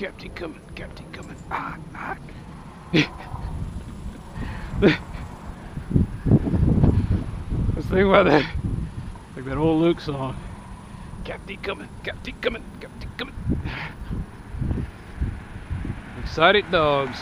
Captain coming, Captain coming. Ah, ah. Let's think about that. Like that old Luke song. Captain coming, Captain coming, Captain coming. Excited dogs.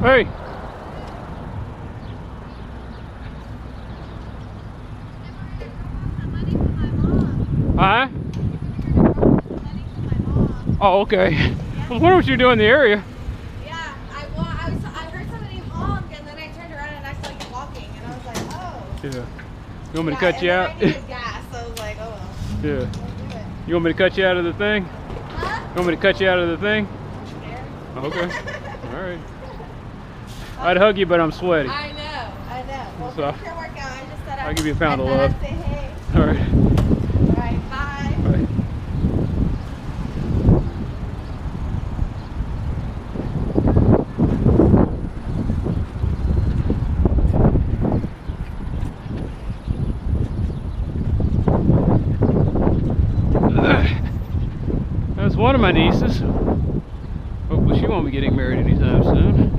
Hey. Huh? Oh, okay. Yeah. I was wondering what you were doing in the area. Yeah, I heard somebody honk, and then I turned around and I started walking, and I was like, oh. Yeah. You want me to cut you out? I needed gas, so I was like, oh well. Yeah. We'll do it. You want me to cut you out of the thing? Huh? You want me to cut you out of the thing? There. Okay. All right. I'd hug you, but I'm sweaty. I know. Well, So, finish your workout. I just said I'll give you a pound of love. I'd say hey. All right. All right, bye. All right. That's one of my nieces. Hopefully she won't be getting married anytime soon.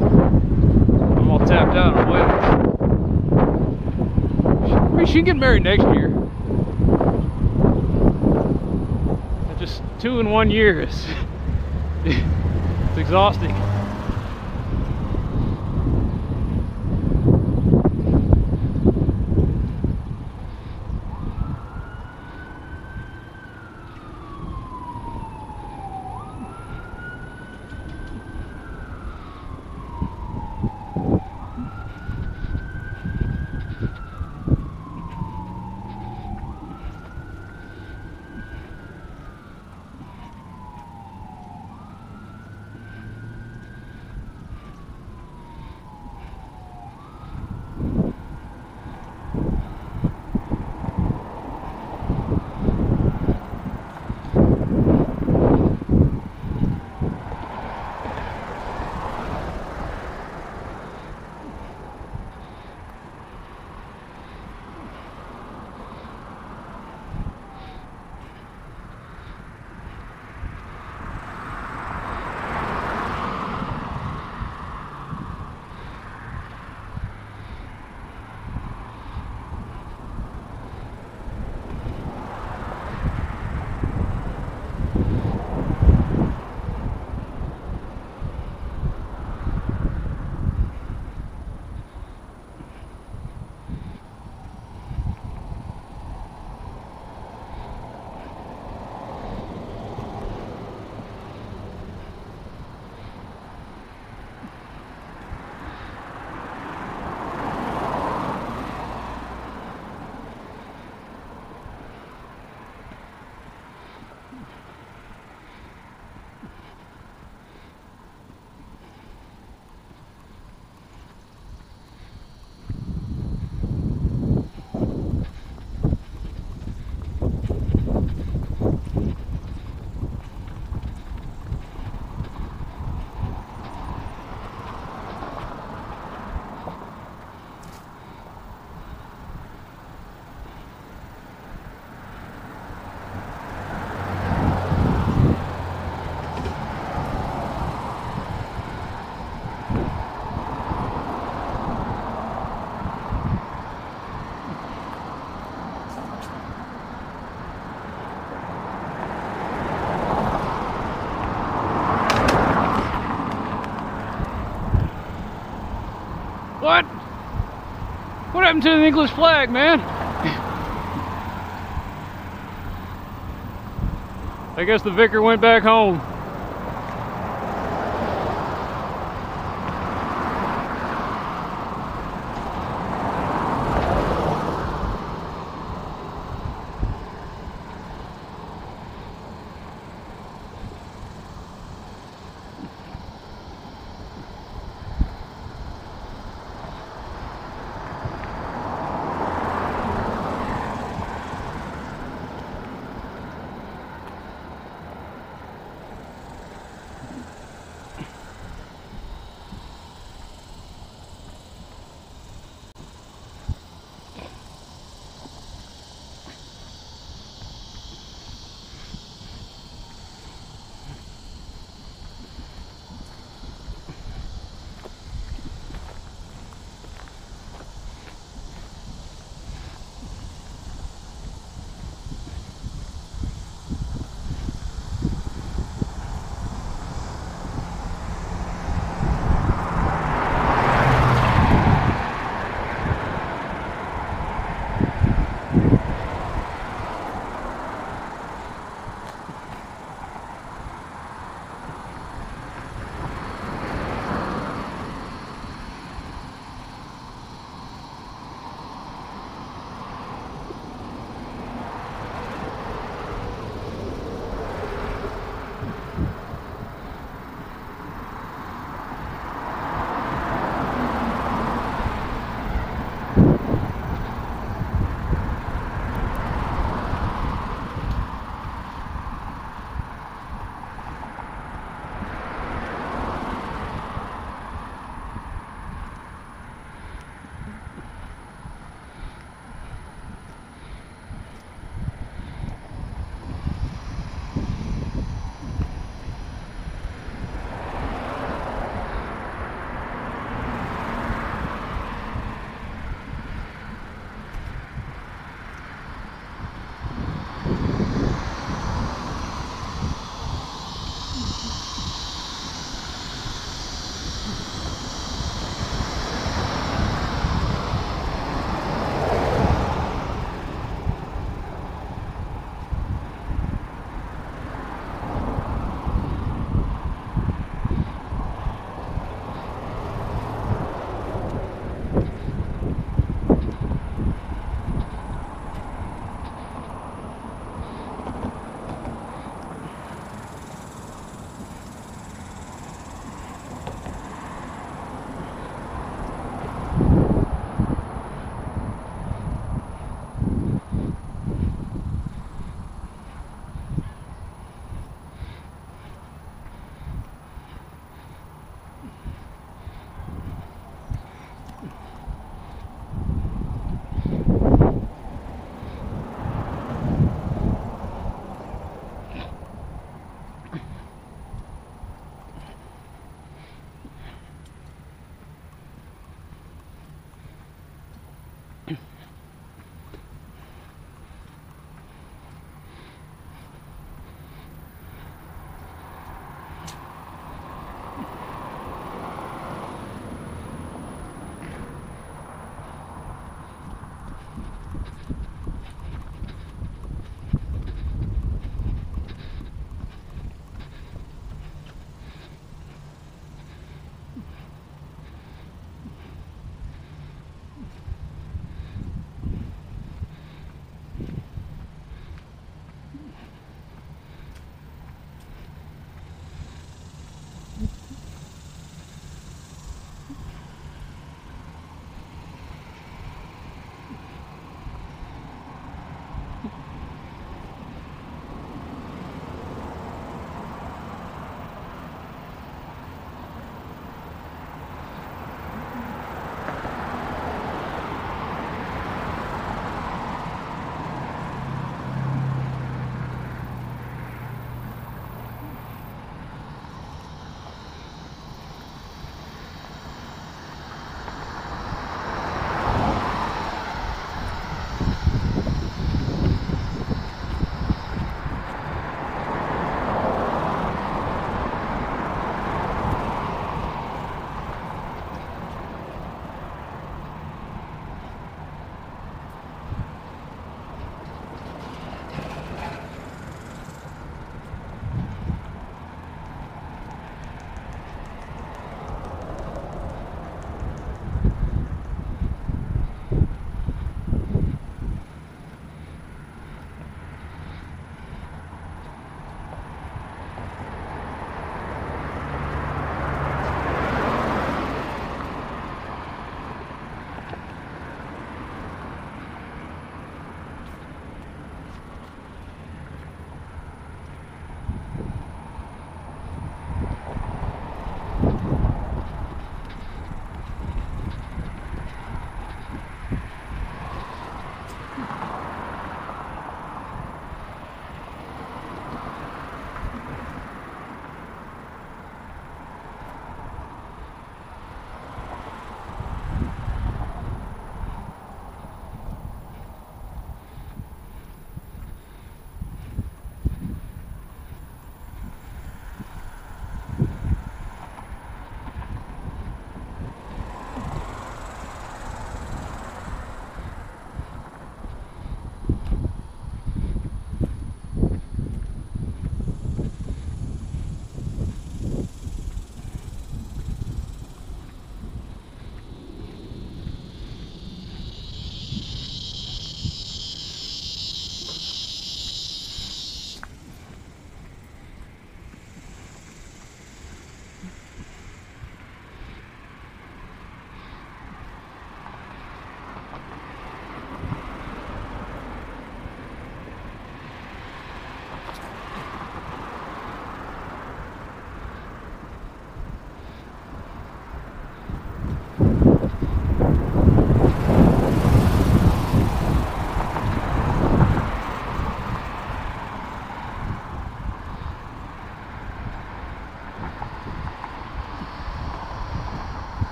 I'm all tapped out on weddings. I mean, she can get married next year. Just 2 in 1 year is it's exhausting. What? What happened to the English flag, man? I guess the vicar went back home.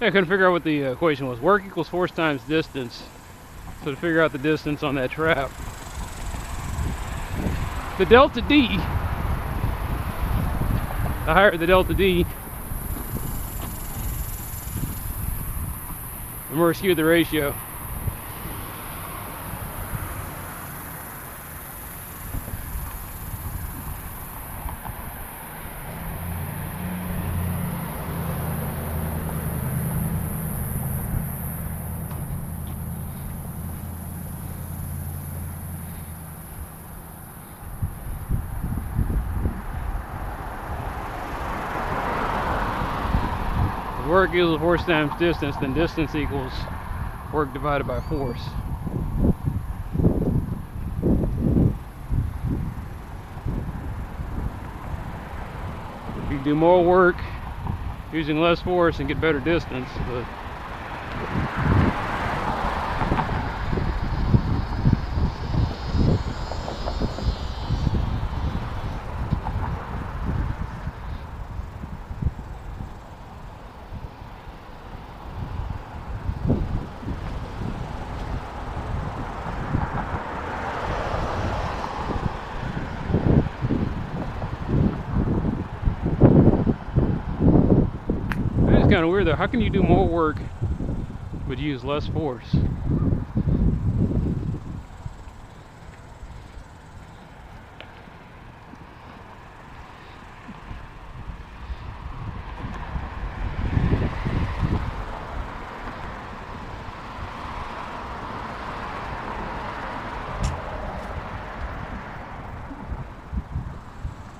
I couldn't figure out what the equation was. Work equals force times distance. So to figure out the distance on that trap, the delta D, the higher the delta D, the more skewed the ratio. Work equals force times distance, then distance equals work divided by force. You can do more work using less force and get better distance, but kind of weird though. How can you do more work but use less force?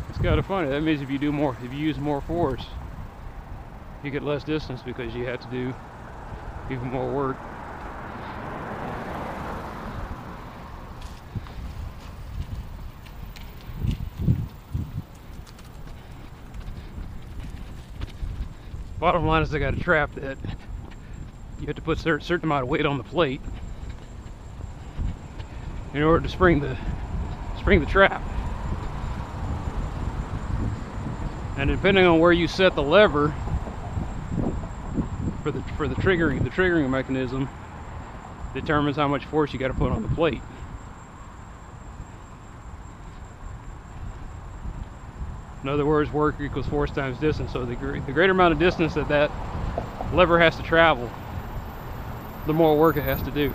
It's kind of funny. That means if you use more force, you get less distance because you have to do even more work. Bottom line is I got a trap that you have to put a certain amount of weight on the plate in order to spring the trap. And depending on where you set the lever for the triggering mechanism determines how much force you got to put on the plate. In other words, work equals force times distance. So the greater amount of distance that lever has to travel, the more work it has to do.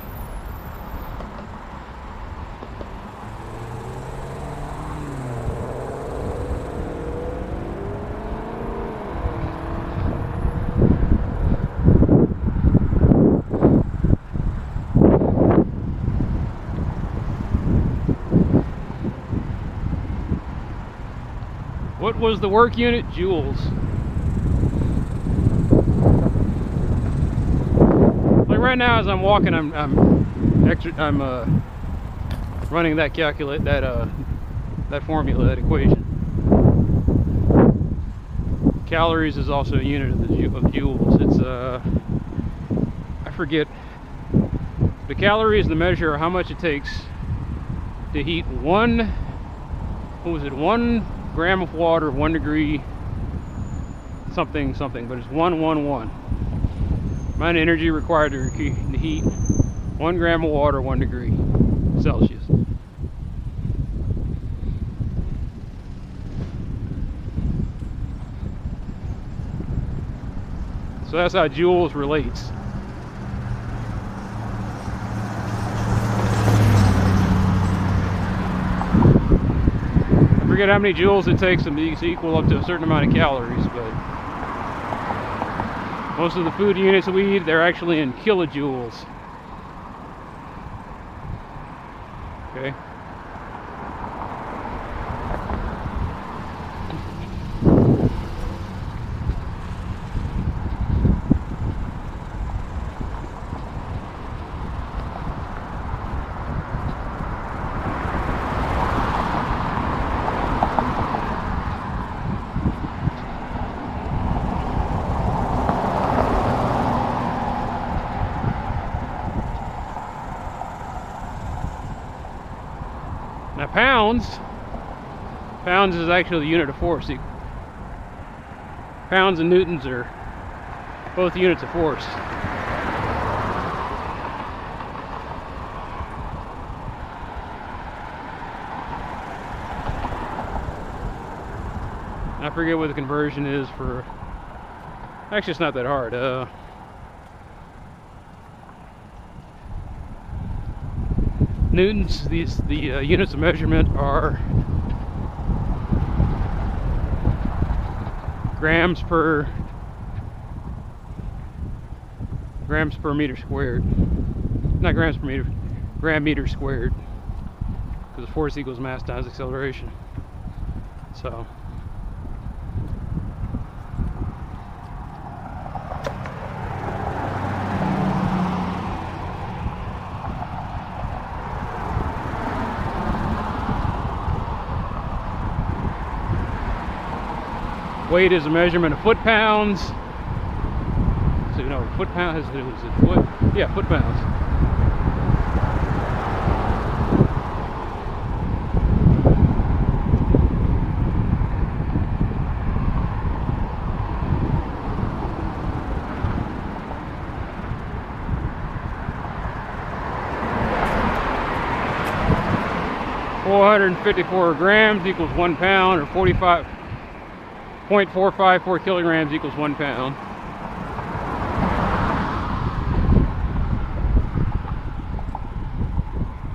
What was the work unit? Joules. Like right now, as I'm walking, I'm running that that formula, that equation. Calories is also a unit of joules. It's I forget. The calorie is the measure of how much it takes to heat one 1 gram of water, 1 degree, something, but it's 111. Amount of energy required to heat 1 gram of water, 1 degree Celsius. So that's how joules relates. I forget how many joules it takes to equal up to a certain amount of calories, but most of the food units we eat, they're actually in kilojoules. Okay. Now pounds is actually the unit of force. Pounds and newtons are both units of force. I forget what the conversion is for. Actually, it's not that hard. Newtons. The units of measurement are grams per meter squared. Not grams per meter, gram meter squared. Because force equals mass times acceleration. So. Weight is a measurement of foot-pounds. So, you know, foot-pound is it foot? Yeah, foot-pounds. .454 grams equals 1 pound, or 0.454 kilograms equals 1 pound.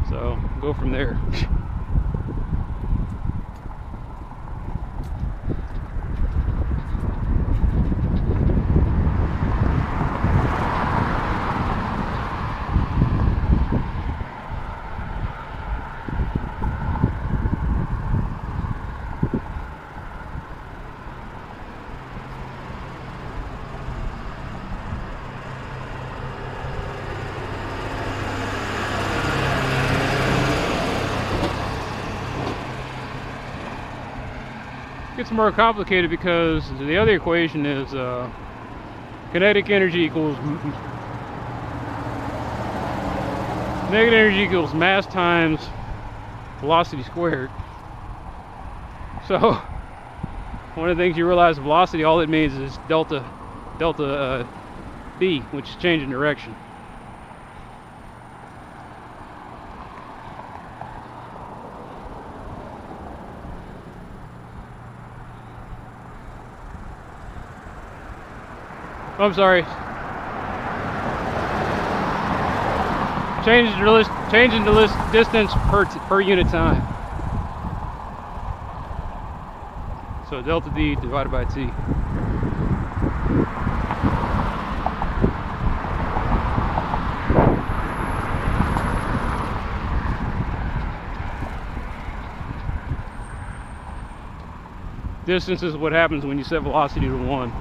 So go from there. Gets more complicated because the other equation is kinetic energy equals mass times velocity squared. So one of the things you realize, velocity, all it means is delta b, which is change in direction. Oh, I'm sorry. Change in the distance per unit time. So delta D divided by T. Distance is what happens when you set velocity to 1.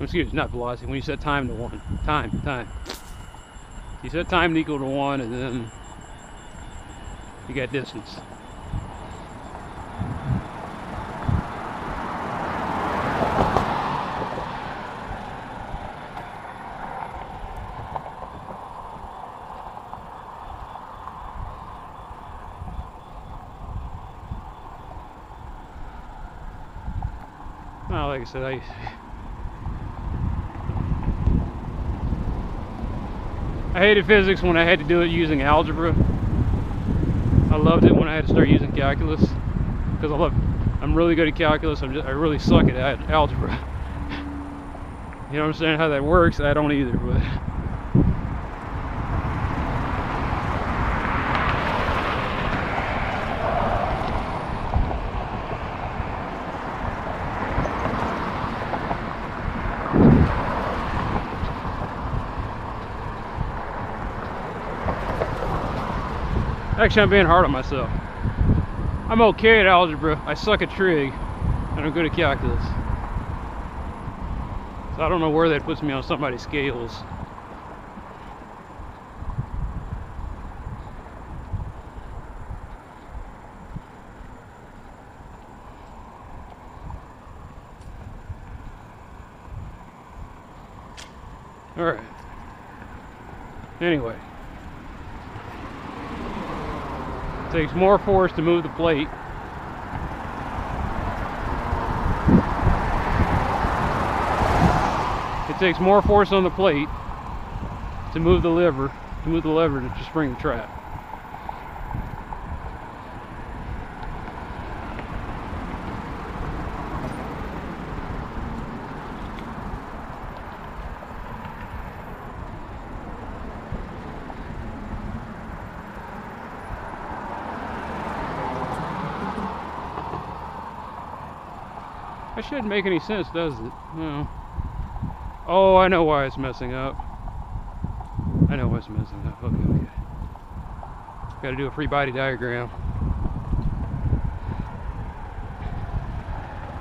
Excuse me, not velocity, when you set time to 1. Time. You set time to equal to 1, and then you got distance. Well, like I said, I hated physics when I had to do it using algebra. I loved it when I had to start using calculus, because I'm really good at calculus. I really suck at algebra. You don't understand how that works? I don't either, but actually, I'm being hard on myself. I'm okay at algebra, I suck at trig, and I'm good at calculus. So I don't know where that puts me on somebody's scales. Alright. Anyway. It takes more force to move the plate. It takes more force on the plate to move the lever, to spring the trap. That shouldn't make any sense, does it? No. Oh, I know why it's messing up. I know why it's messing up. Okay. Got to do a free body diagram.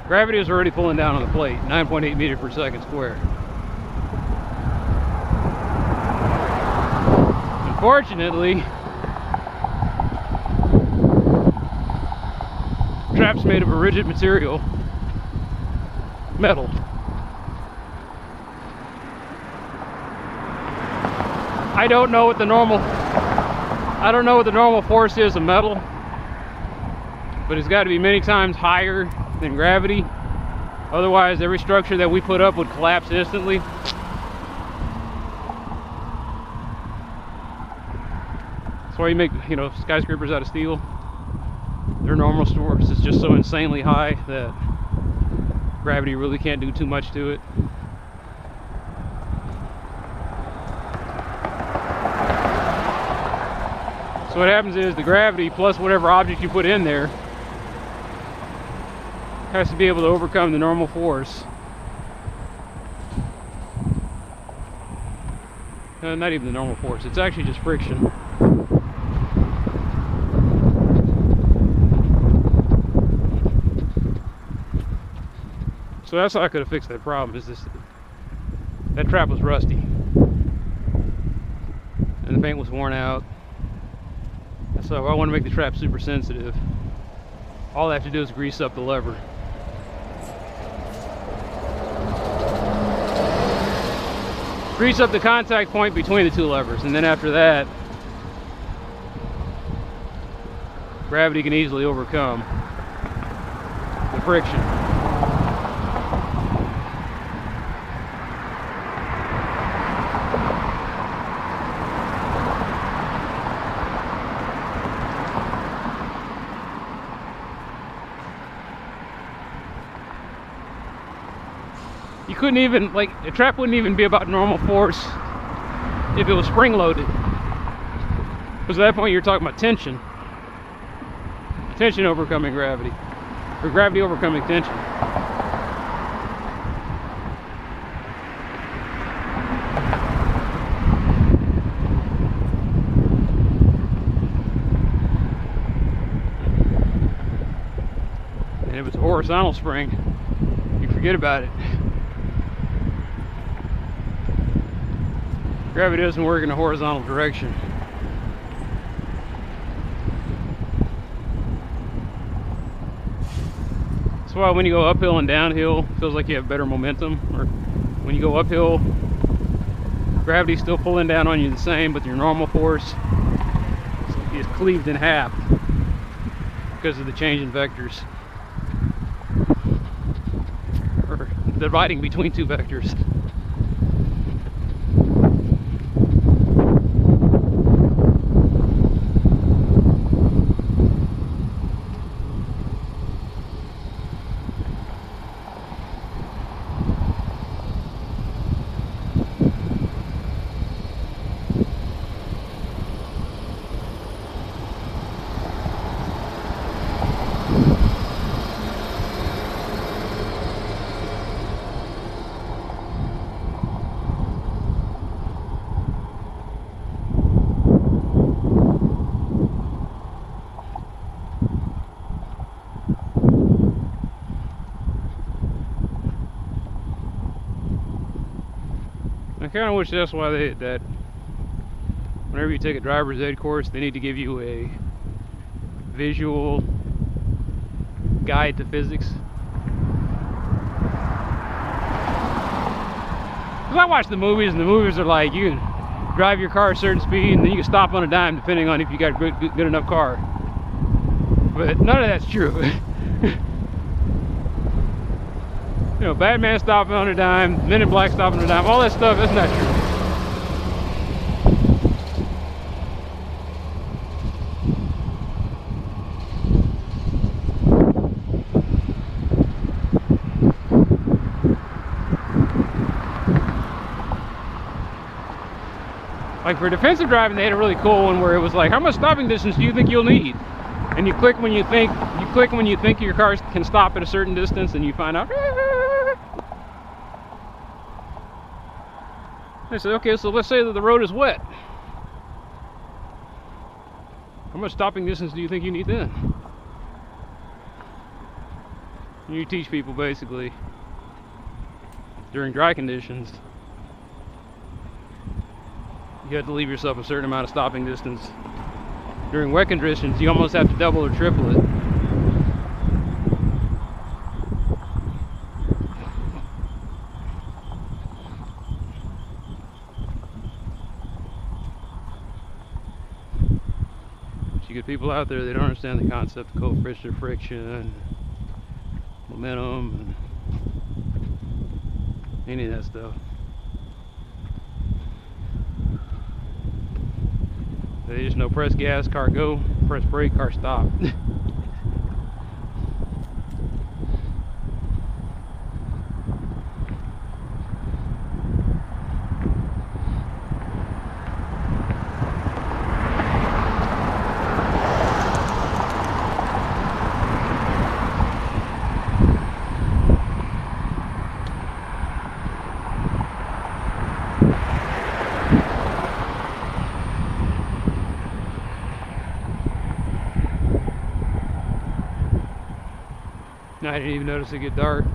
Gravity is already pulling down on the plate, 9.8 meters per second squared. Unfortunately, the trap's made of a rigid material, metal. I don't know what the normal force is of metal, but it's got to be many times higher than gravity. Otherwise, every structure that we put up would collapse instantly. That's why you make, skyscrapers out of steel. Their normal force is just so insanely high that gravity really can't do too much to it. So what happens is the gravity plus whatever object you put in there has to be able to overcome the normal force. Not even the normal force, it's actually just friction. So that's how I could have fixed that problem, is that trap was rusty. And the paint was worn out. So I want to make the trap super sensitive. All I have to do is grease up the lever. Grease up the contact point between the two levers, and then after that, gravity can easily overcome the friction. You couldn't even, a trap wouldn't even be about normal force if it was spring loaded. Because at that point you're talking about tension. Tension overcoming gravity. Or gravity overcoming tension. And if it's a horizontal spring, you forget about it. Gravity doesn't work in a horizontal direction. That's why when you go uphill and downhill, it feels like you have better momentum. Or when you go uphill, gravity's still pulling down on you the same, but your normal force is cleaved in half because of the change in vectors. Or dividing between two vectors. I kind of wish that's why that whenever you take a driver's ed course, they need to give you a visual guide to physics. I watch the movies, and the movies are like, you can drive your car a certain speed, and then you can stop on a dime depending on if you got a good enough car. But none of that's true. You know, Batman stopping on a dime, Men in Black stopping on a dime, all that stuff, that's not true. Like for defensive driving, they had a really cool one where it was like, how much stopping distance do you think you'll need? And you click when you think your car can stop at a certain distance, and you find out. I said, okay, so let's say that the road is wet. How much stopping distance do you think you need then? And you teach people basically during dry conditions, you have to leave yourself a certain amount of stopping distance. During wet conditions, you almost have to double or triple it. But you get people out there, they don't understand the concept of coefficient of friction, momentum, and any of that stuff. They just know press gas, car go, press brake, car stop. I didn't even notice it get dark.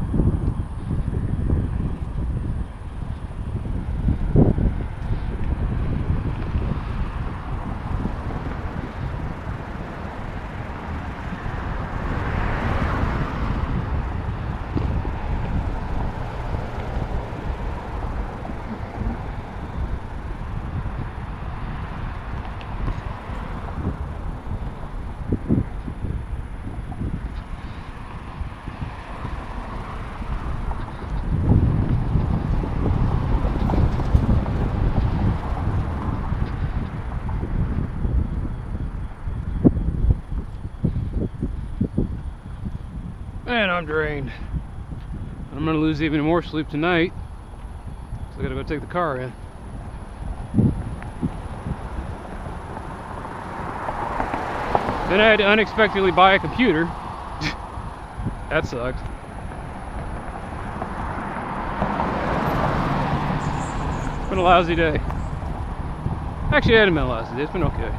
Man, I'm drained. I'm gonna lose even more sleep tonight, so I gotta go take the car in. Then I had to unexpectedly buy a computer. That sucked. It's been a lousy day. Actually, it hasn't been a lousy day. It's been okay.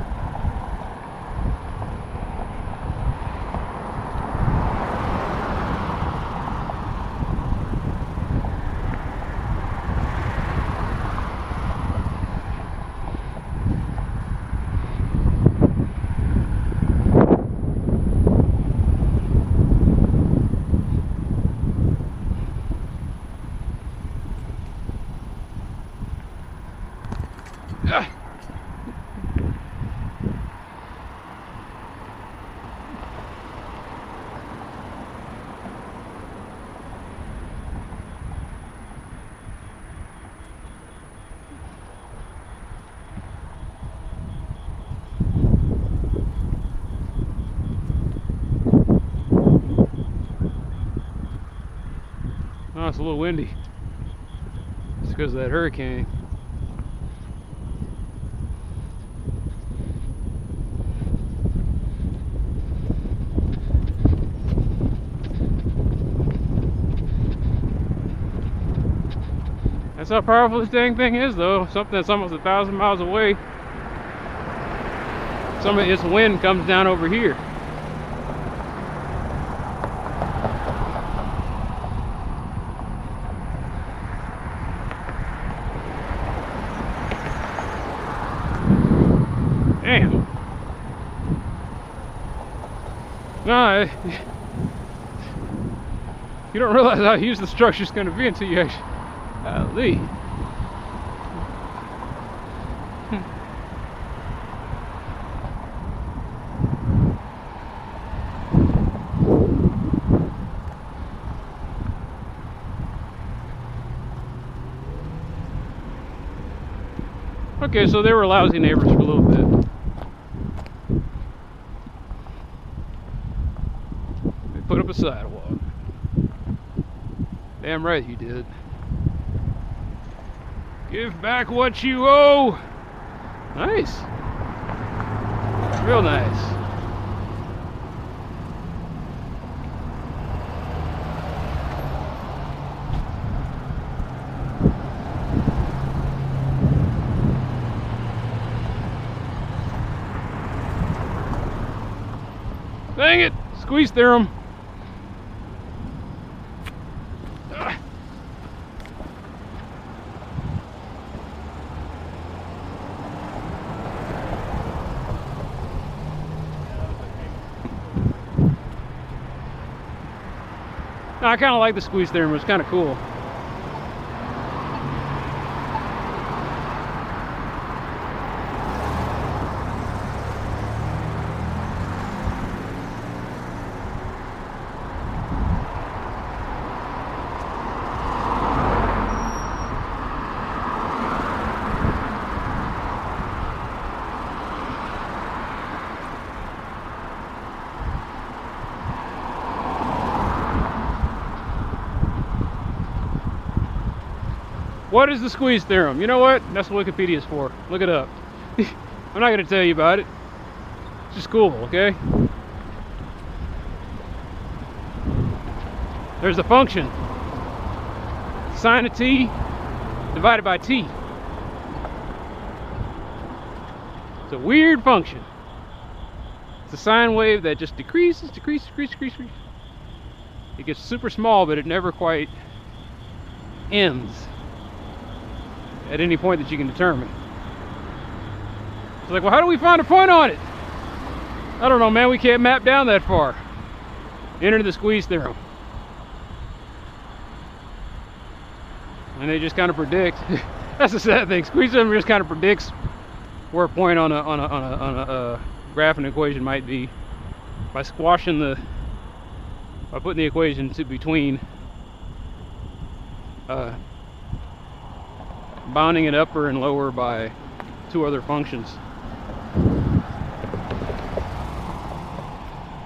Oh, it's a little windy. It's because of that hurricane. That's how powerful this dang thing is, though. Something that's almost 1,000 miles away. Some of its wind comes down over here. Damn. No, you don't realize how huge the structure's going to be until you actually... Golly. Okay, so they were lousy neighbors for a little bit. They put up a sidewalk. Damn right you did. Give back what you owe. Nice. Real nice. Dang it! Squeeze theorem. I kind of like the squeeze theorem. It's kind of cool. What is the squeeze theorem? You know what? That's what Wikipedia's for. Look it up. I'm not going to tell you about it. It's just cool, okay? There's a function. Sine of t divided by t. It's a weird function. It's a sine wave that just decreases. It gets super small, but it never quite ends at any point that you can determine. It's like, well, how do we find a point on it? I don't know, man. We can't map down that far. Enter the squeeze theorem. And they just kind of predict. That's the sad thing. Squeeze theorem just kind of predicts where a point on a graph and equation might be by putting the equation between bounding it upper and lower by two other functions.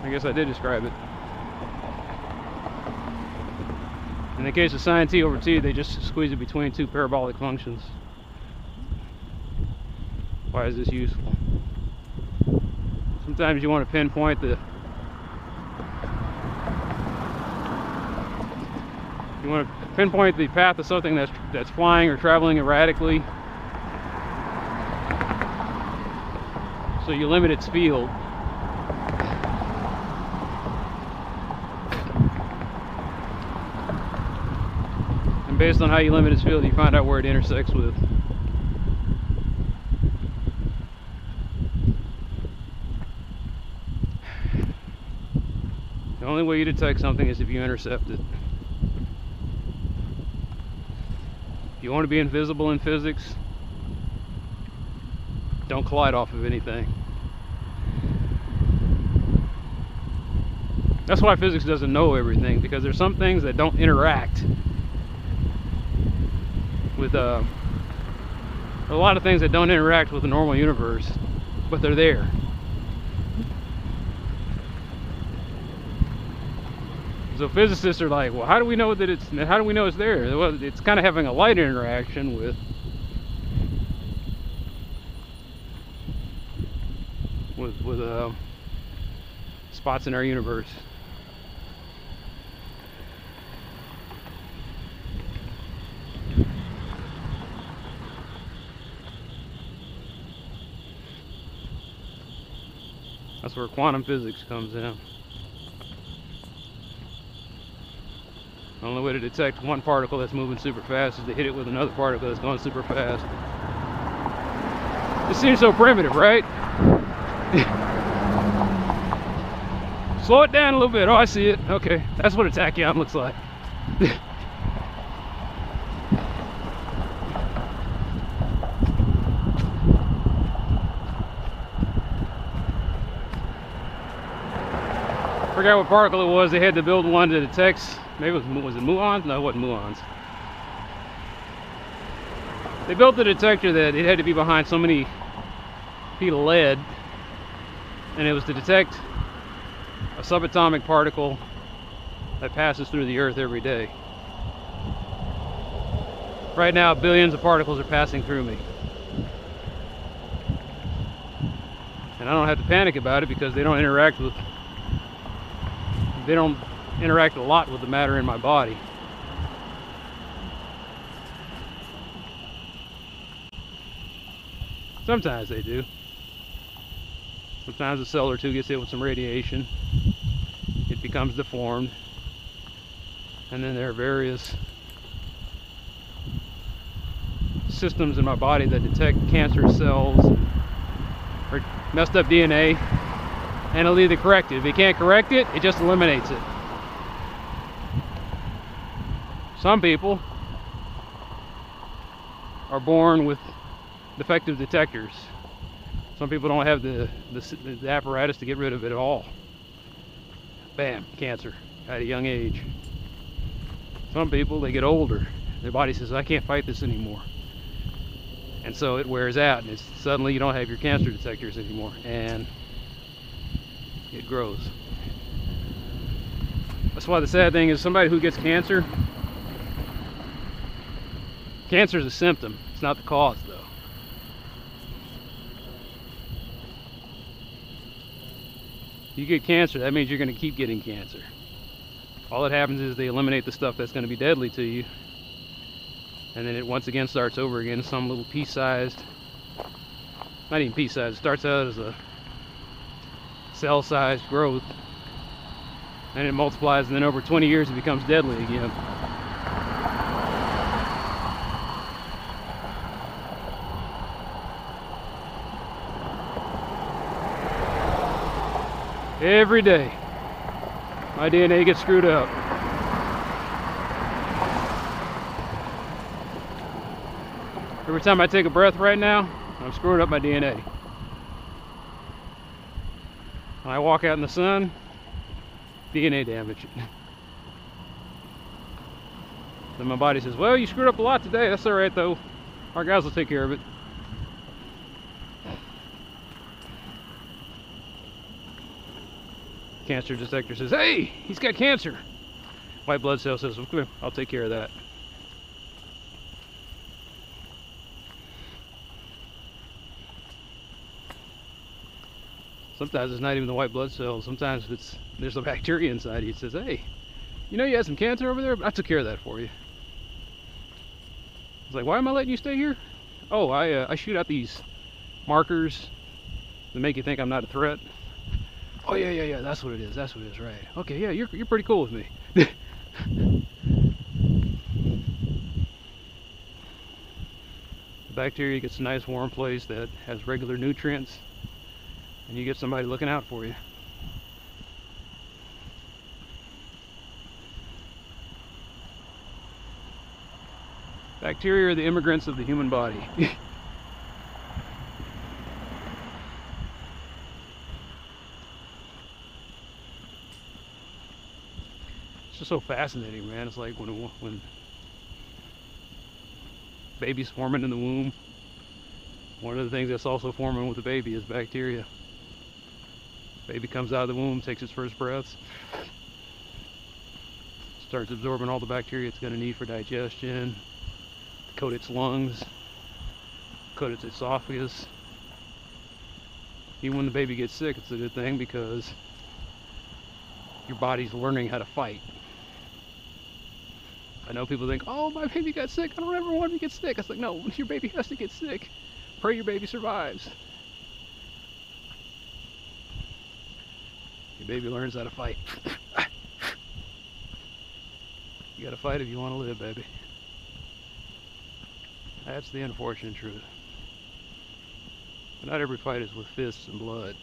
I guess I did describe it. In the case of sine t over t, they just squeeze it between two parabolic functions. Why is this useful? Sometimes you want to pinpoint the path of something that's flying or traveling erratically, so you limit its field. And based on how you limit its field, you find out where it intersects with. The only way you detect something is if you intercept it. If you want to be invisible in physics, don't collide off of anything. That's why physics doesn't know everything, because there's some things that don't interact with a lot of things that don't interact with the normal universe, but they're there. So physicists are like, well, how do we know that it's there? Well, it's kind of having a light interaction with spots in our universe. That's where quantum physics comes in. The only way to detect one particle that's moving super fast is to hit it with another particle that's going super fast. This seems so primitive, right? Slow it down a little bit. Oh, I see it. Okay, that's what a tachyon looks like. Forgot what particle it was. They had to build one that detects, maybe it was it muons? No, it wasn't muons. They built the detector that it had to be behind so many feet of lead, and it was to detect a subatomic particle that passes through the earth every day. Right now, billions of particles are passing through me. And I don't have to panic about it because they don't interact a lot with the matter in my body. Sometimes they do. Sometimes a cell or two gets hit with some radiation. It becomes deformed. And then there are various systems in my body that detect cancerous cells or messed up DNA, and it'll either correct it. If it can't correct it, it just eliminates it. Some people are born with defective detectors. Some people don't have the apparatus to get rid of it at all. Bam, cancer at a young age. Some people, they get older. Their body says, I can't fight this anymore. And so it wears out, and suddenly you don't have your cancer detectors anymore, and it grows. That's why the sad thing is somebody who gets cancer, cancer is a symptom. It's not the cause, though. You get cancer, that means you're going to keep getting cancer. All that happens is they eliminate the stuff that's going to be deadly to you, and then it once again starts over again, some little pea-sized, not even pea-sized, it starts out as a cell-sized growth, and it multiplies, and then over 20 years it becomes deadly again. Every day, my DNA gets screwed up. Every time I take a breath right now, I'm screwing up my DNA. When I walk out in the sun, DNA damage. Then my body says, well, you screwed up a lot today. That's all right, though. Our guys will take care of it. Cancer detector says, hey, he's got cancer. White blood cell says, okay, I'll take care of that. Sometimes it's not even the white blood cells. Sometimes there's a bacteria inside you. It says, hey, you know you had some cancer over there? I took care of that for you. It's like, why am I letting you stay here? Oh, I shoot out these markers to make you think I'm not a threat. Oh yeah, that's what it is. That's what it is, right? Okay, yeah, you're pretty cool with me. The bacteria gets a nice warm place that has regular nutrients, and you get somebody looking out for you. Bacteria are the immigrants of the human body. It's just so fascinating, man. It's like when baby's forming in the womb, one of the things that's also forming with the baby is bacteria. Baby comes out of the womb, takes its first breaths, starts absorbing all the bacteria it's going to need for digestion, coat its lungs, coat its esophagus. Even when the baby gets sick, it's a good thing because your body's learning how to fight. I know people think, oh, my baby got sick, I don't ever want him to get sick. It's like, no, your baby has to get sick. Pray your baby survives. Your baby learns how to fight. You gotta fight if you want to live, baby. That's the unfortunate truth. But not every fight is with fists and blood.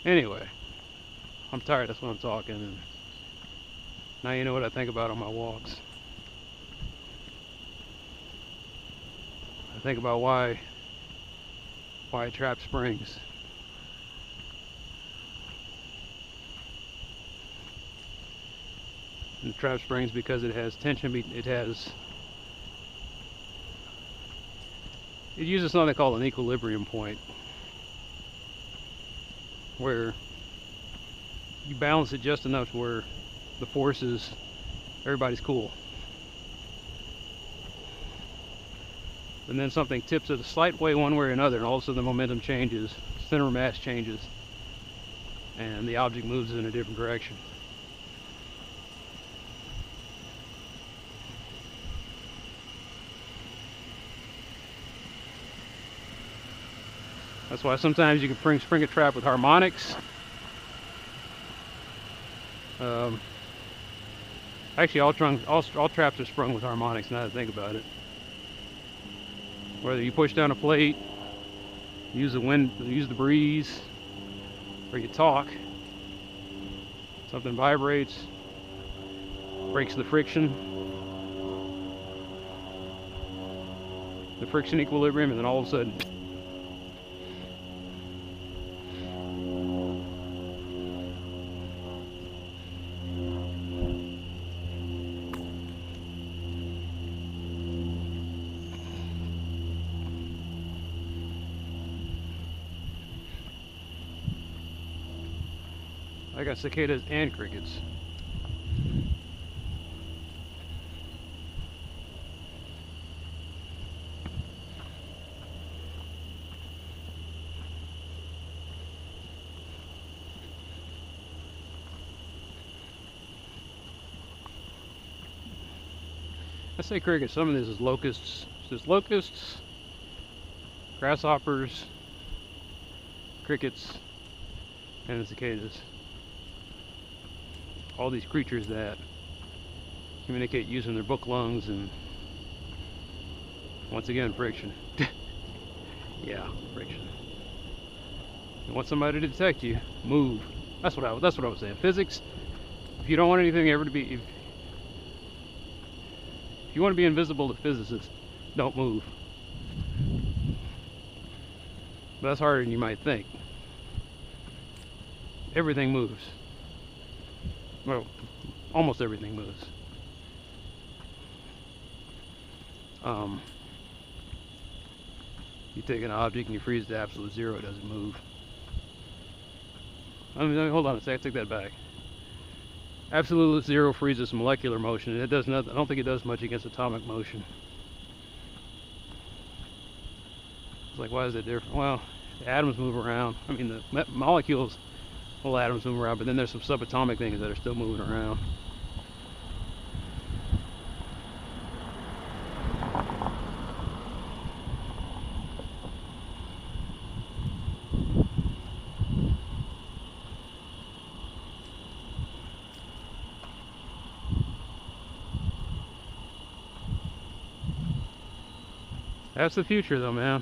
Anyway, I'm tired, that's why I'm talking, and now you know what I think about on my walks. I think about why it traps springs. And it traps springs because it has tension. It uses something called an equilibrium point, where you balance it just enough to where the forces, everybody's cool. And then something tips it a slight way one way or another, and all of a sudden the momentum changes, center of mass changes, and the object moves in a different direction. That's why sometimes you can spring a trap with harmonics. Actually, all traps are sprung with harmonics, now that I think about it. Whether you push down a plate, use the wind, use the breeze, or you talk, something vibrates, breaks the friction equilibrium, and then all of a sudden, I got cicadas and crickets. I say crickets, some of this is locusts. It's just locusts, grasshoppers, crickets, and the cicadas. All these creatures that communicate using their book lungs, and once again, friction. Yeah, friction. You want somebody to detect you, move. That's what I was saying. Physics. If you don't want anything ever to be, if you want to be invisible to physicists, don't move. But that's harder than you might think. Everything moves. Well, almost everything moves. You take an object and you freeze it to absolute zero, it doesn't move. I mean, hold on a sec, I take that back. Absolute zero freezes molecular motion, and it does nothing. I don't think it does much against atomic motion. It's like, why is it different? Well, the atoms move around. I mean, the molecules, well, atoms move around, but then there's some subatomic things that are still moving around. That's the future, though, man.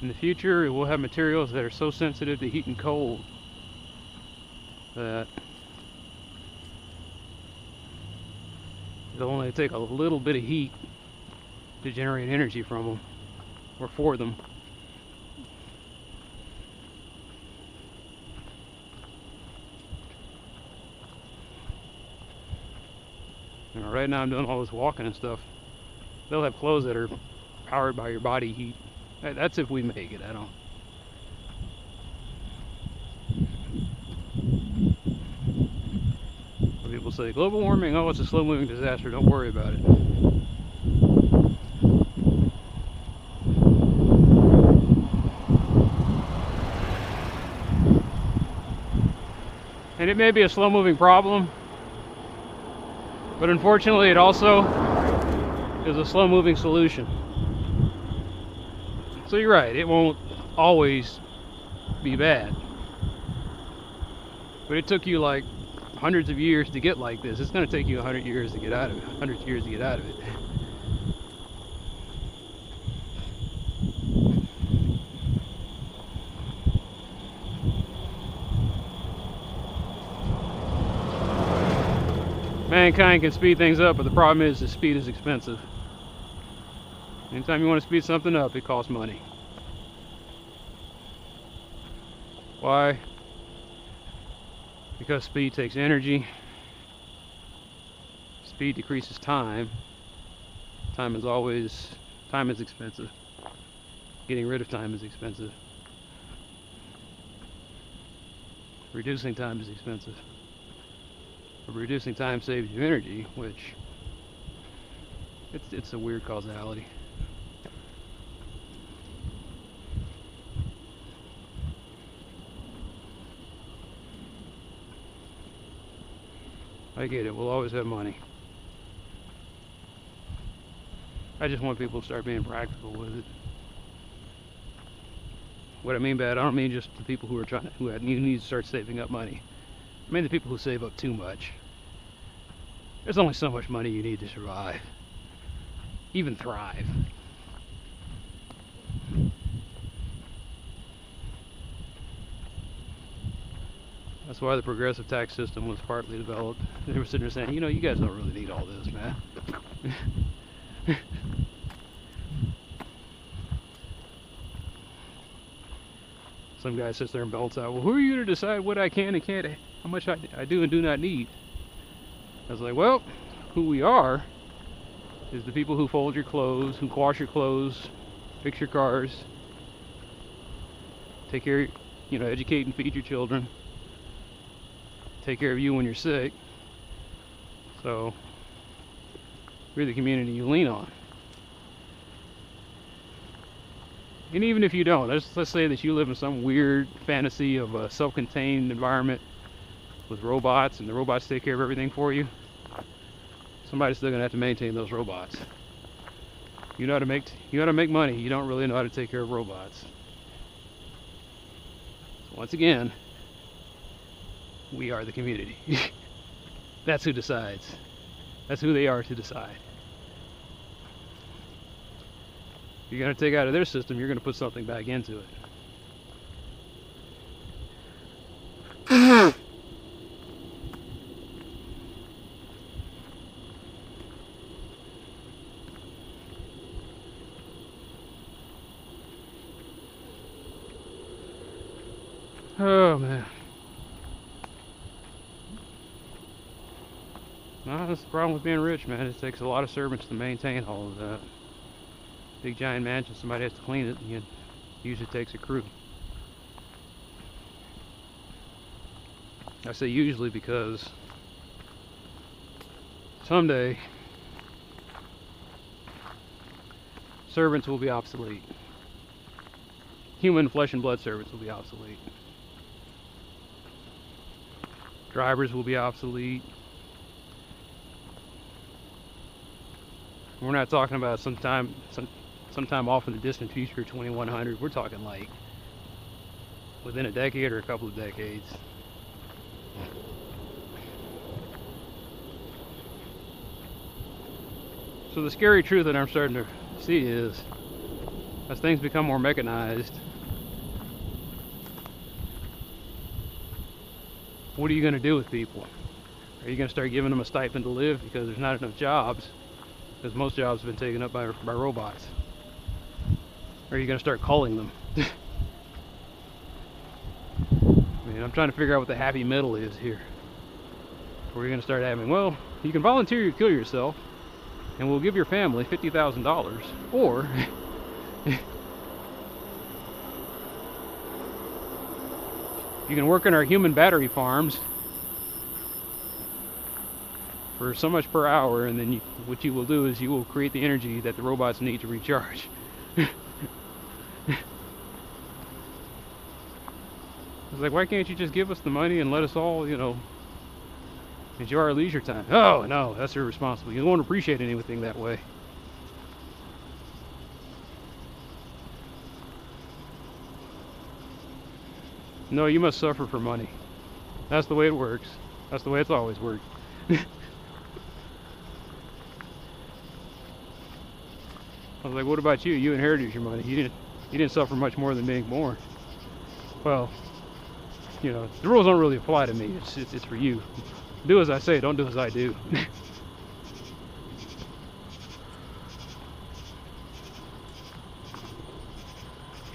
In the future, we'll have materials that are so sensitive to heat and cold that it'll only take a little bit of heat to generate energy from them, or for them. You know, right now I'm doing all this walking and stuff. They'll have clothes that are powered by your body heat. That's if we make it. I don't. People say global warming, oh, it's a slow moving disaster, don't worry about it. And it may be a slow moving problem, but unfortunately it also is a slow moving solution. So you're right, it won't always be bad. But it took you like hundreds of years to get like this. It's going to take you 100 years to get out of it. 100 years to get out of it. Mankind can speed things up, but the problem is the speed is expensive. Anytime you want to speed something up, it costs money. Why? Because speed takes energy. Speed decreases time. Time is expensive. Getting rid of time is expensive. Reducing time is expensive. But reducing time saves you energy, which it's a weird causality. I get it, we'll always have money. I just want people to start being practical with it. What I mean by that, I don't mean just the people who need to start saving up money. I mean the people who save up too much. There's only so much money you need to survive, even thrive. That's why the progressive tax system was partly developed. They were sitting there saying, you know, you guys don't really need all this, man. Some guy sits there and belts out, well, who are you to decide what I can and can't, how much I do and do not need? I was like, well, who we are is the people who fold your clothes, who wash your clothes, fix your cars, take care, you know, educate and feed your children, take care of you when you're sick. So we're the community you lean on. And even if you don't, let's say that you live in some weird fantasy of a self-contained environment with robots and the robots take care of everything for you, somebody's still gonna have to maintain those robots. You know how to make money, you don't really know how to take care of robots. So once again, we are the community. That's who decides. That's who they are to decide. If you're going to take out of their system, you're going to put something back into it. Oh man. No, that's the problem with being rich, man. It takes a lot of servants to maintain all of that. Big giant mansion, somebody has to clean it, and it usually takes a crew. I say usually because someday servants will be obsolete. Human flesh and blood servants will be obsolete. Drivers will be obsolete. We're not talking about sometime off in the distant future, 2100. We're talking like within a decade or a couple of decades. So the scary truth that I'm starting to see is, as things become more mechanized, what are you going to do with people? Are you going to start giving them a stipend to live because there's not enough jobs? Because most jobs have been taken up by robots. Or are you going to start calling them? I mean, I'm trying to figure out what the happy middle is here. Where you're going to start having, well, you can volunteer to kill yourself, and we'll give your family $50,000. Or you can work in our human battery farms for so much per hour, and then what you will do is you will create the energy that the robots need to recharge. It's like, why can't you just give us the money and let us all, you know, enjoy our leisure time? Oh, no, that's irresponsible. You don't appreciate anything that way. No, you must suffer for money. That's the way it works. That's the way it's always worked. I was like, what about you? You inherited your money. You didn't suffer much more than being born. Well, you know, the rules don't really apply to me. It's for you. Do as I say, don't do as I do.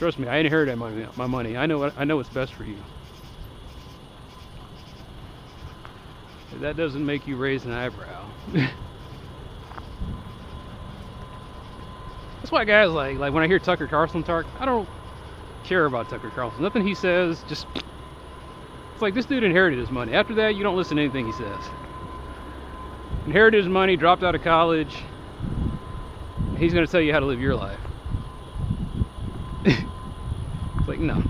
Trust me, I inherited my money. I know what's best for you. If that doesn't make you raise an eyebrow. That's why guys like when I hear Tucker Carlson talk, I don't care about Tucker Carlson. Nothing he says, just it's like this dude inherited his money. After that, you don't listen to anything he says. Inherited his money, dropped out of college. He's going to tell you how to live your life. It's like, no.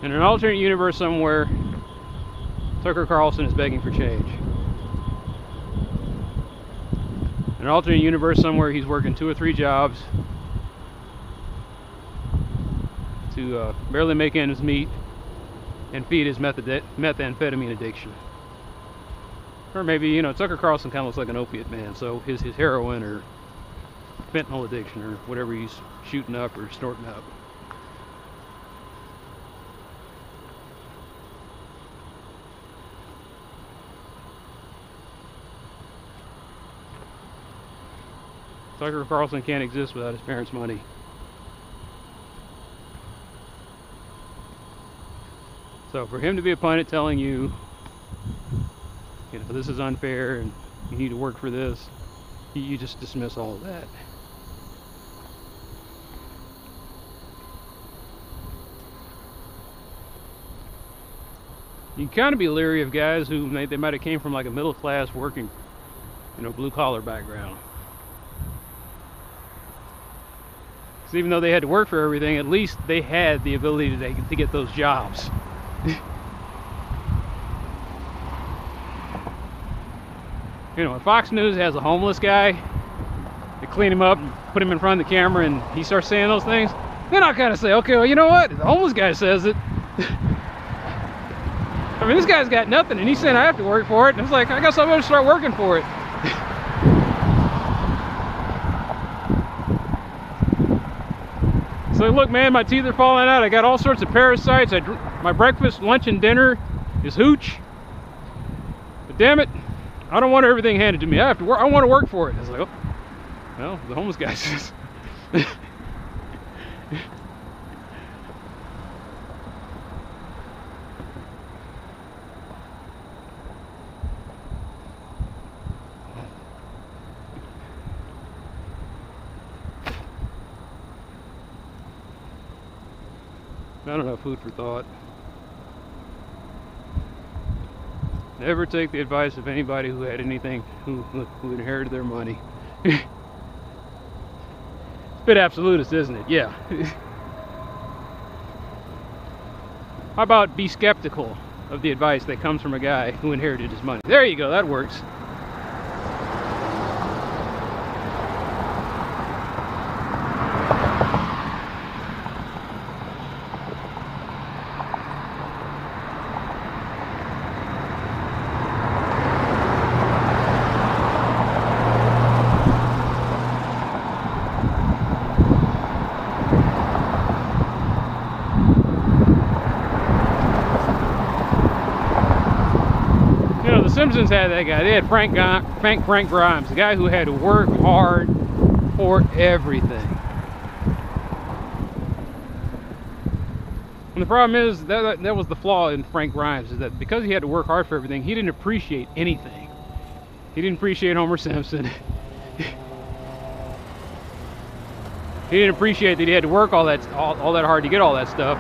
In an alternate universe somewhere, Tucker Carlson is begging for change. In an alternate universe somewhere, he's working 2 or 3 jobs to barely make ends meet and feed his methamphetamine addiction. Or maybe, you know, Tucker Carlson kind of looks like an opiate man, so his heroin or fentanyl addiction or whatever he's shooting up or snorting up. Tucker Carlson can't exist without his parents' money. So for him to be a pundit telling you, you know, this is unfair and you need to work for this, you just dismiss all of that. You can kind of be leery of guys who they might have came from like a middle class working, you know, blue collar background. So even though they had to work for everything, at least they had the ability to get those jobs. You know, when Fox News has a homeless guy, they clean him up and put him in front of the camera and he starts saying those things, then I'll kind of say, okay, well, you know what? The homeless guy says it. I mean, this guy's got nothing and he's saying I have to work for it. And it's like, I guess I better start working for it. So look, man, my teeth are falling out. I got all sorts of parasites. My breakfast, lunch, and dinner is hooch. But damn it, I don't want everything handed to me. I have to work. I want to work for it. I was like, oh, well, the homeless guy says. I don't know, food for thought. Never take the advice of anybody who had anything, who inherited their money. It's a bit absolutist, isn't it? Yeah. How about be skeptical of the advice that comes from a guy who inherited his money? There you go, that works. Simpsons had that guy. They had Frank Grimes, the guy who had to work hard for everything. And the problem is that was the flaw in Frank Grimes, is that because he had to work hard for everything, he didn't appreciate anything. He didn't appreciate Homer Simpson. He didn't appreciate that he had to work all that hard to get all that stuff.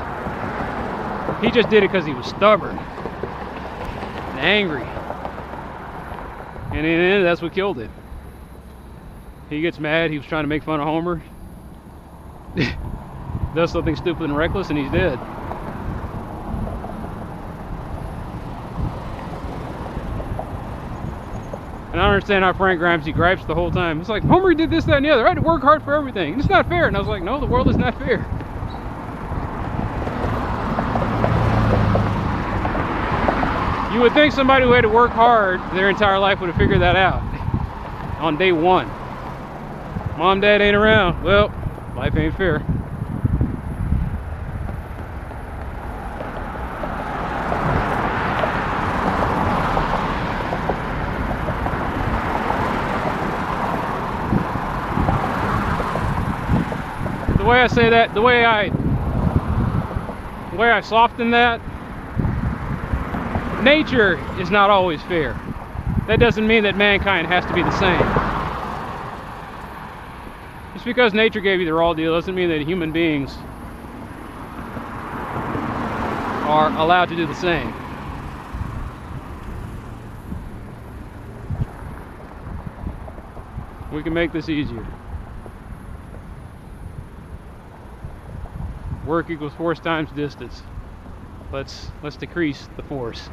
He just did it because he was stubborn and angry. And in the end, that's what killed him. He gets mad, he was trying to make fun of Homer. Does something stupid and reckless, and he's dead. And I don't understand how Frank Grimes, he gripes the whole time. It's like, Homer did this, that, and the other. I had to work hard for everything. It's not fair. And I was like, no, the world is not fair. You would think somebody who had to work hard their entire life would have figured that out on day one. Mom, Dad ain't around. Well, life ain't fair. way I say that, the way I soften that, nature is not always fair. That doesn't mean that mankind has to be the same. Just because nature gave you the raw deal doesn't mean that human beings are allowed to do the same. We can make this easier. Work equals force times distance. Let's decrease the force.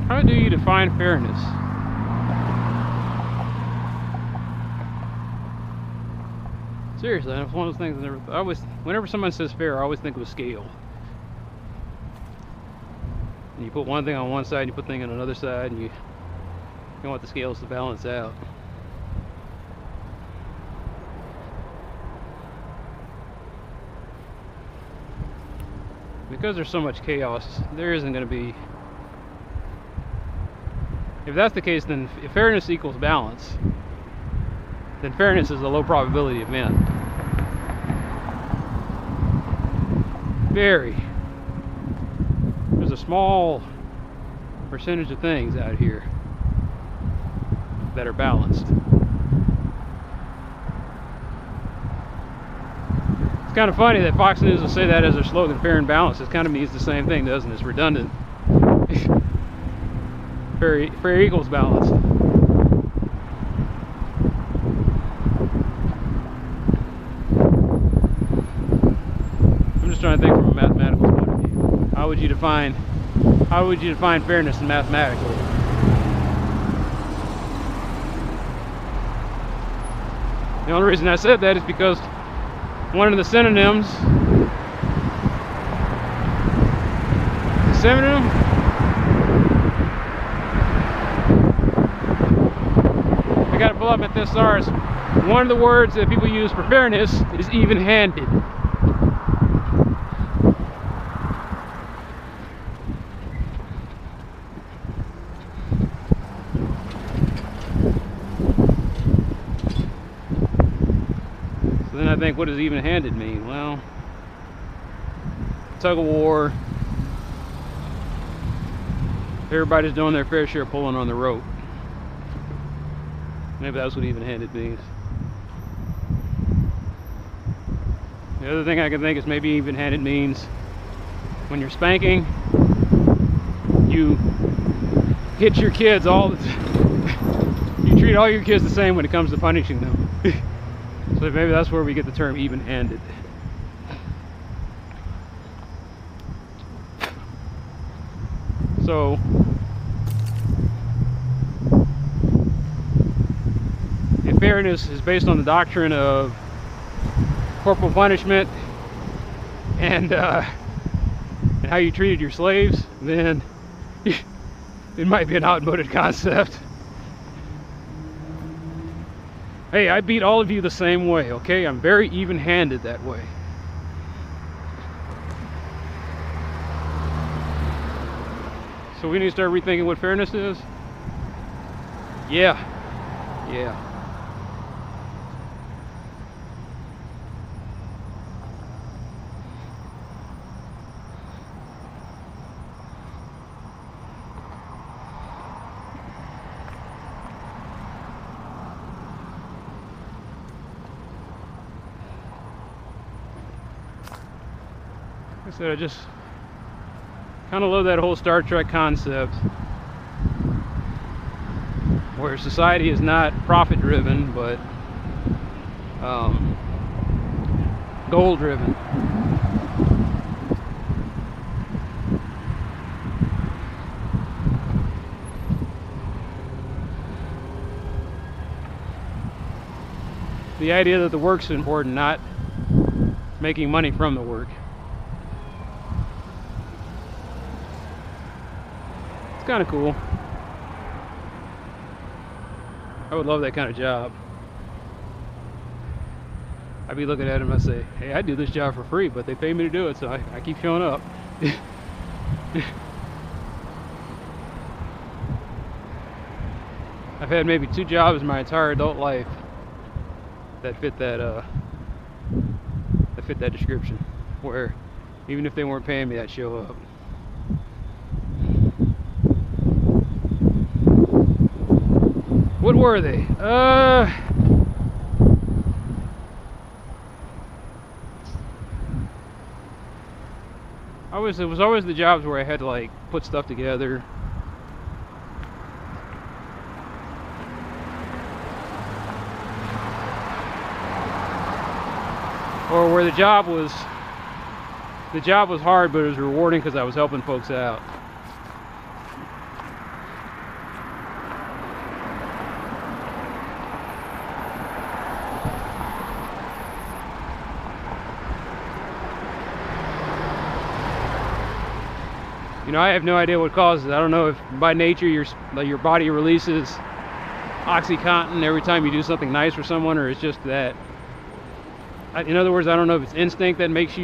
How do you define fairness? Seriously, it's one of those things I always, whenever someone says fair, I always think of a scale. And you put one thing on one side, and you put thing on another side, and you want the scales to balance out. Because there's so much chaos, there isn't going to be. If that's the case, then if fairness equals balance, then fairness is a low probability event. There's a small percentage of things out here that are balanced. It's kind of funny that Fox News will say that as their slogan, fair and balanced. It kind of means the same thing, doesn't it? It's redundant. Fair equals balanced. I'm just trying to think from a mathematical point of view. How would you define fairness mathematically? The only reason I said that is because one of the synonyms, I gotta pull up my thesaurus. One of the words that people use for fairness is even-handed. So then I think, what does even-handed mean? Well, tug of war. Everybody's doing their fair share pulling on the rope. Maybe that's what even-handed means. The other thing I can think is maybe even-handed means when you're spanking, you hit your kids you treat all your kids the same when it comes to punishing them. So maybe that's where we get the term even-handed. So if fairness is based on the doctrine of corporal punishment and how you treated your slaves, then it might be an outmoded concept. Hey, I beat all of you the same way, okay? I'm very even-handed that way. So we need to start rethinking what fairness is? Yeah. Like I said, I just Kind of love that whole Star Trek concept where society is not profit driven, but goal driven. The idea that the work's important, not making money from the work. It's kind of cool. I would love that kind of job. I'd be looking at them and I'd say, hey, I do this job for free, but they pay me to do it, so I keep showing up. I've had maybe 2 jobs in my entire adult life that fit that description, where even if they weren't paying me, I'd show up. What were they? It was always the jobs where I had to like put stuff together. Or where the job was hard, but it was rewarding because I was helping folks out. You know, I have no idea what causes it. I don't know if by nature your body releases OxyContin every time you do something nice for someone, or it's just that. In other words, I don't know if it's instinct that makes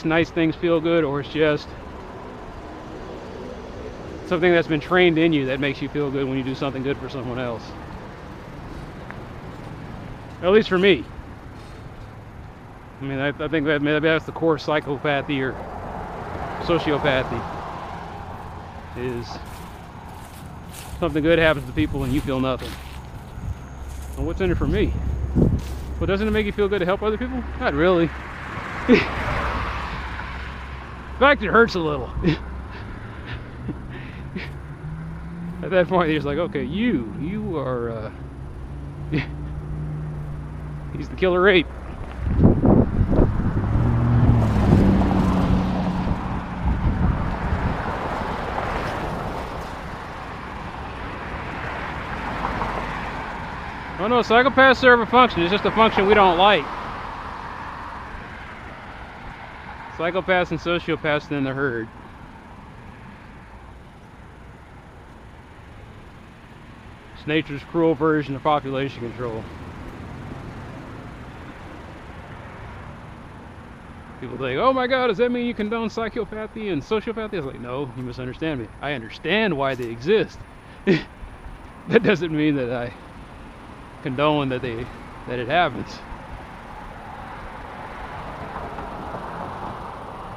nice things feel good, or it's just something that's been trained in you that makes you feel good when you do something good for someone else. At least for me. I mean, I think that maybe that's the core psychopathy or sociopathy, is something good happens to people and you feel nothing. And what's in it for me? Well, doesn't it make you feel good to help other people? Not really. In fact, it hurts a little. At that point, you're just like, okay, you are, he's the killer ape. Oh no, psychopaths serve a function. It's just a function we don't like. Psychopaths and sociopaths in the herd. It's nature's cruel version of population control. People think, oh my God, does that mean you condone psychopathy and sociopathy? I was like, no, you misunderstand me. I understand why they exist. That doesn't mean that I condone that it happens.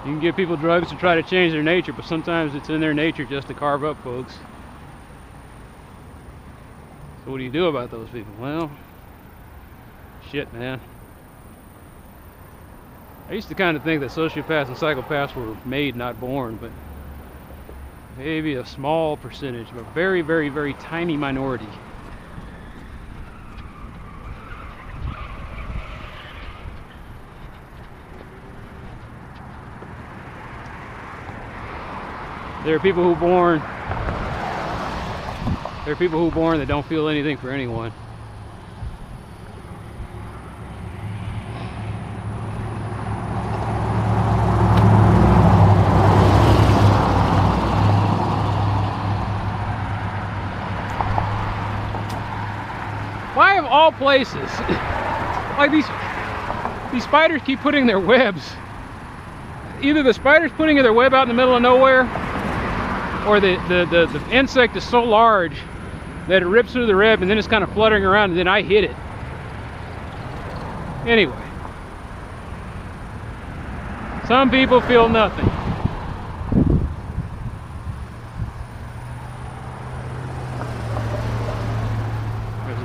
You can give people drugs to try to change their nature, but sometimes it's in their nature just to carve up folks. So what do you do about those people? Well, shit, man. I used to kind of think that sociopaths and psychopaths were made, not born, but maybe a small percentage, but a very, very, very tiny minority. There are people who born that don't feel anything for anyone. Why of all places? Like these spiders keep putting their webs. Either the spider's putting their web out in the middle of nowhere, or the insect is so large that it rips through the web and then it's kind of fluttering around and then I hit it. Anyway. Some people feel nothing.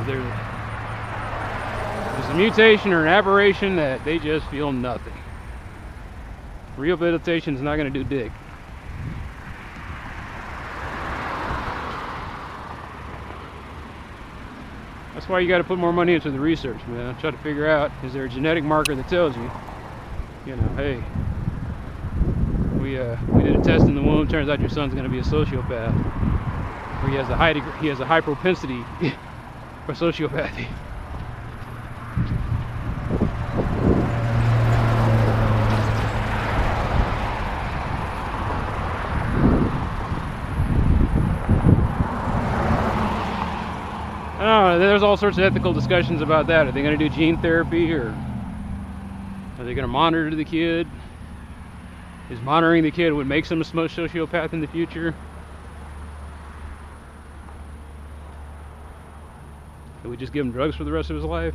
There's a mutation or an aberration that they just feel nothing. Rehabilitation is not going to do dick. That's why you got to put more money into the research, man. Try to figure out, is there a genetic marker that tells you, you know, hey, we did a test in the womb. Turns out your son's going to be a sociopath, or he has a high propensity for sociopathy. I don't know, there's all sorts of ethical discussions about that. Are they going to do gene therapy, or are they going to monitor the kid? Is monitoring the kid what makes him a sociopath in the future? Can we just give him drugs for the rest of his life?